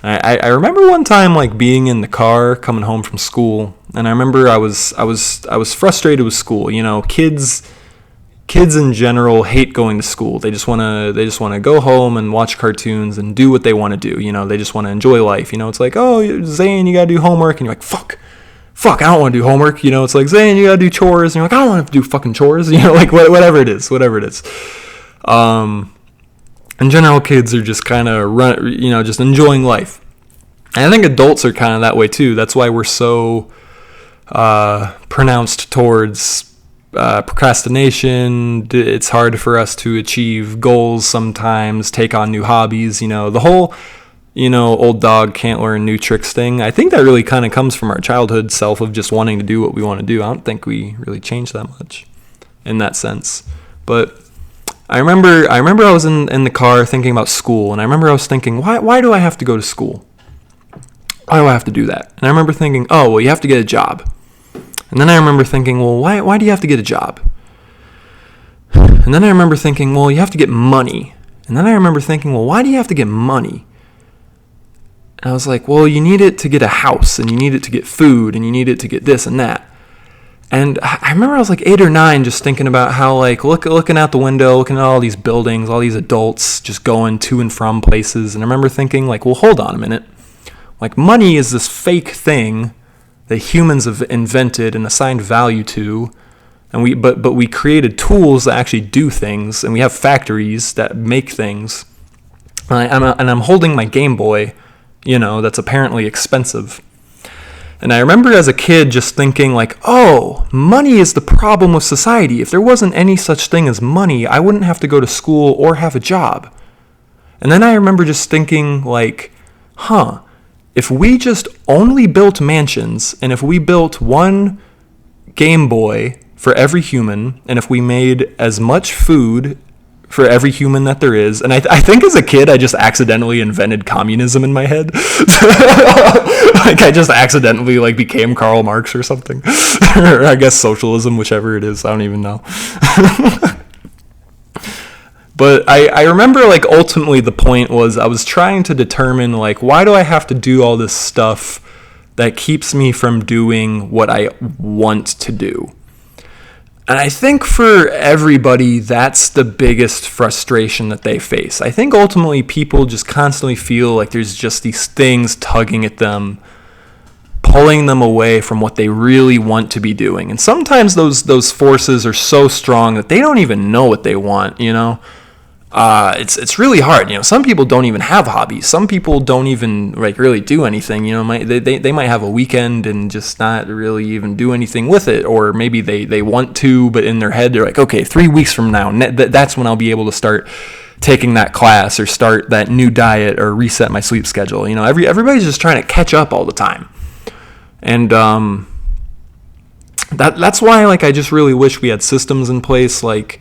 I remember one time like being in the car coming home from school, and I remember I was frustrated with school. You know, kids in general hate going to school. They just wanna go home and watch cartoons and do what they want to do. You know, they just want to enjoy life. You know, it's like, oh, Zane, you gotta do homework, and you're like, fuck, I don't want to do homework. You know, it's like, Zane, you gotta do chores, and you're like, I don't want to do fucking chores. You know, like whatever it is. In general, kids are just kind of just enjoying life. And I think adults are kind of that way too. That's why we're so pronounced towards procrastination. It's hard for us to achieve goals sometimes, take on new hobbies. You know, the whole, old dog can't learn new tricks thing. I think that really kind of comes from our childhood self of just wanting to do what we want to do. I don't think we really changed that much in that sense. But I remember I was in the car thinking about school, and I remember I was thinking, why do I have to go to school? Why do I have to do that? And I remember thinking, oh, well, you have to get a job. And then I remember thinking, well, why do you have to get a job? And then I remember thinking, well, you have to get money. And then I remember thinking, well, why do you have to get money? And I was like, well, you need it to get a house, and you need it to get food, and you need it to get this and that. And I remember I was like 8 or 9 just thinking about how, like, looking out the window, looking at all these buildings, all these adults just going to and from places. And I remember thinking, like, well, hold on a minute. Like, money is this fake thing that humans have invented and assigned value to. And but we created tools that actually do things, and we have factories that make things. And I'm holding my Game Boy, that's apparently expensive. And I remember as a kid just thinking like, oh, money is the problem with society. If there wasn't any such thing as money, I wouldn't have to go to school or have a job. And then I remember just thinking like, if we just only built mansions, and if we built one Game Boy for every human, and if we made as much food for every human that there is. And I think as a kid, I just accidentally invented communism in my head. Like I just accidentally like became Karl Marx or something. Or I guess socialism, whichever it is. I don't even know. But I remember like ultimately the point was I was trying to determine like, why do I have to do all this stuff that keeps me from doing what I want to do? And I think for everybody, that's the biggest frustration that they face. I think ultimately people just constantly feel like there's just these things tugging at them, pulling them away from what they really want to be doing. And sometimes those forces are so strong that they don't even know what they want, It's really hard. Some people don't even have hobbies. Some people don't even like really do anything. They might have a weekend and just not really even do anything with it, or maybe they want to, but in their head they're like, okay, 3 weeks from now, that's when I'll be able to start taking that class or start that new diet or reset my sleep schedule. Everybody's just trying to catch up all the time, and that's why like I just really wish we had systems in place like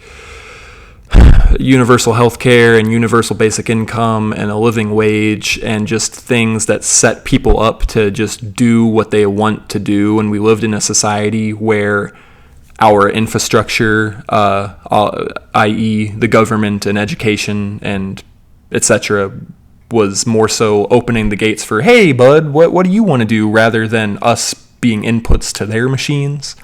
universal health care and universal basic income and a living wage and just things that set people up to just do what they want to do. And we lived in a society where our infrastructure, i.e. the government and education and etc., was more so opening the gates for, hey, bud, what do you want to do, rather than us being inputs to their machines.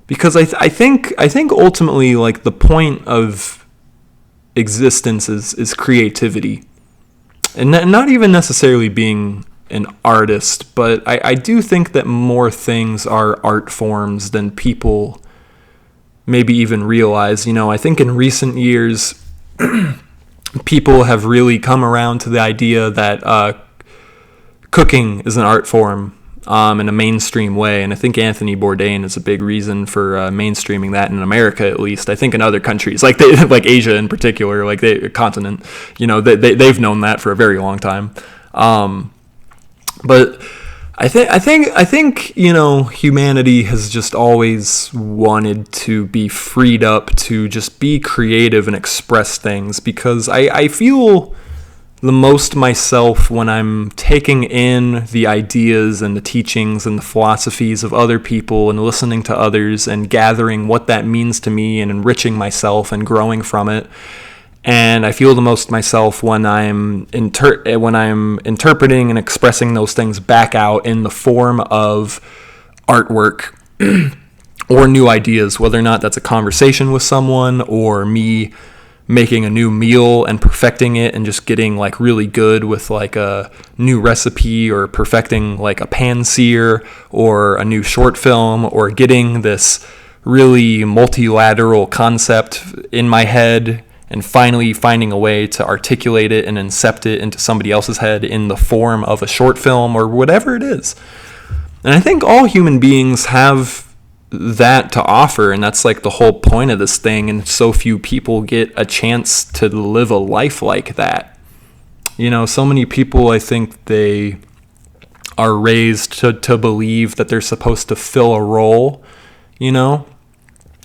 Because I think ultimately like the point of existence is creativity, and not even necessarily being an artist, but I do think that more things are art forms than people maybe even realize. I think in recent years people have really come around to the idea that cooking is an art form. In a mainstream way, and I think Anthony Bourdain is a big reason for mainstreaming that in America, at least. I think in other countries, like Asia in particular, like the continent, they've known that for a very long time. But I think humanity has just always wanted to be freed up to just be creative and express things, because I feel the most myself when I'm taking in the ideas and the teachings and the philosophies of other people and listening to others and gathering what that means to me and enriching myself and growing from it. And I feel the most myself when I'm interpreting and expressing those things back out in the form of artwork or new ideas, whether or not that's a conversation with someone or me making a new meal and perfecting it and just getting like really good with like a new recipe, or perfecting like a pan sear or a new short film, or getting this really multilateral concept in my head and finally finding a way to articulate it and incept it into somebody else's head in the form of a short film or whatever it is. And I think all human beings have that to offer, and that's like the whole point of this thing, and so few people get a chance to live a life like that. You know, so many people, I think they are raised to believe that they're supposed to fill a role, you know?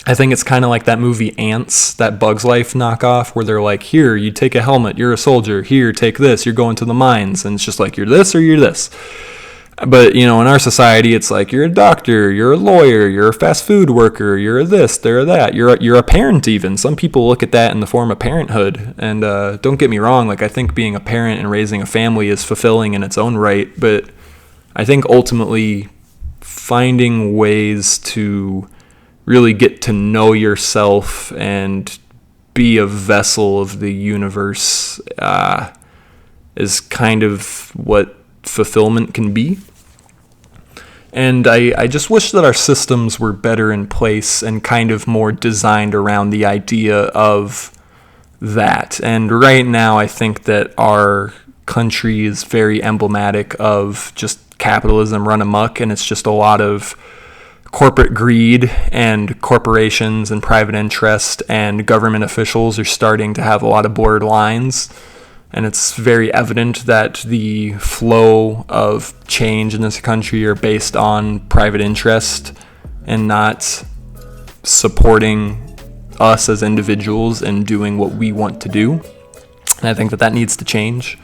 I think it's kind of like that movie Ants, that Bug's Life knockoff, where they're like, here, you take a helmet, you're a soldier. Here, take this, you're going to the mines. And it's just like, you're this or you're this. But, you know, in our society, it's like, you're a doctor, you're a lawyer, you're a fast food worker, you're a this, they're that. You're a parent even. Some people look at that in the form of parenthood. And don't get me wrong, like, I think being a parent and raising a family is fulfilling in its own right. But I think ultimately finding ways to really get to know yourself and be a vessel of the universe is kind of what fulfillment can be. And I just wish that our systems were better in place and kind of more designed around the idea of that. And right now, I think that our country is very emblematic of just capitalism run amok, and it's just a lot of corporate greed, and corporations and private interest and government officials are starting to have a lot of blurred lines. And it's very evident that the flow of change in this country are based on private interest and not supporting us as individuals and doing what we want to do. And I think that needs to change.